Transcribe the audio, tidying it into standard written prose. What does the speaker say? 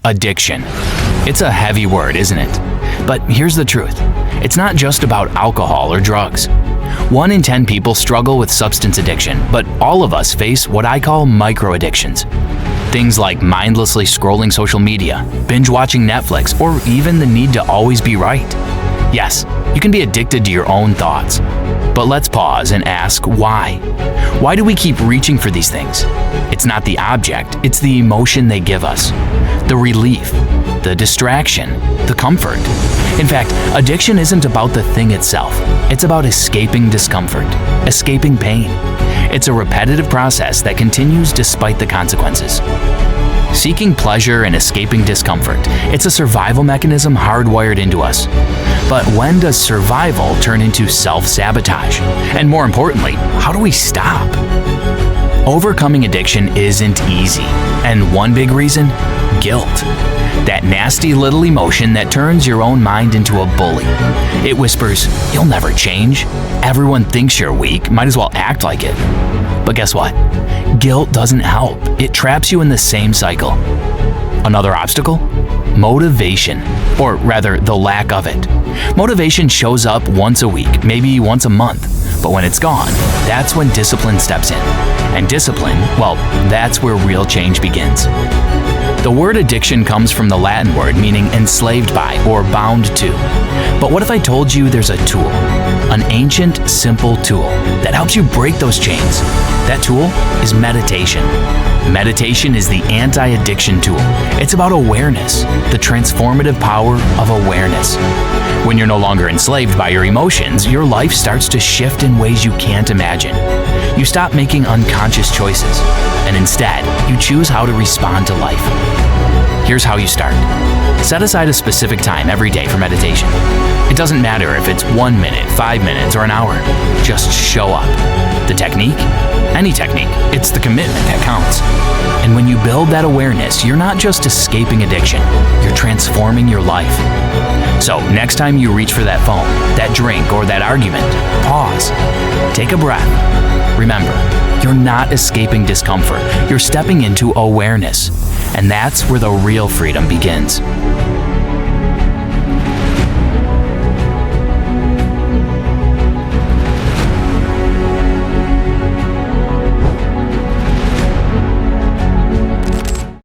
Addiction. It's a heavy word, isn't it? But here's the truth. It's not just about alcohol or drugs. 1 in 10 people struggle with substance addiction, but all of us face what I call micro-addictions. Things like mindlessly scrolling social media, binge-watching Netflix, or even the need to always be right. Yes, you can be addicted to your own thoughts. But let's pause and ask why. Why do we keep reaching for these things? It's not the object, it's the emotion they give us. The relief, the distraction, the comfort. In fact, addiction isn't about the thing itself. It's about escaping discomfort, escaping pain. It's a repetitive process that continues despite the consequences. Seeking pleasure and escaping discomfort, it's a survival mechanism hardwired into us. But when does survival turn into self-sabotage? And more importantly, how do we stop? Overcoming addiction isn't easy, and one big reason? Guilt. That nasty little emotion that turns your own mind into a bully. It whispers, "You'll never change. Everyone thinks you're weak, might as well act like it." But guess what? Guilt doesn't help. It traps you in the same cycle. Another obstacle? Motivation, or rather, the lack of it. Motivation shows up once a week, maybe once a month, but when it's gone, that's when discipline steps in. And discipline, well, that's where real change begins. The word addiction comes from the Latin word meaning enslaved by or bound to. But what if I told you there's a tool, an ancient, simple tool that helps you break those chains? That tool is meditation. Meditation is the anti-addiction tool. It's about awareness, the transformative power of awareness. When you're no longer enslaved by your emotions, your life starts to shift in ways you can't imagine. You stop making unconscious choices, and instead, you choose how to respond to life. Here's how you start. Set aside a specific time every day for meditation. It doesn't matter if it's 1 minute, 5 minutes, or an hour. Just show up. The technique? Any technique. It's the commitment that counts. And when you build that awareness, you're not just escaping addiction, you're transforming your life. So next time you reach for that phone, that drink, or that argument, pause. Take a breath. Remember, you're not escaping discomfort. You're stepping into awareness. And that's where the real freedom begins.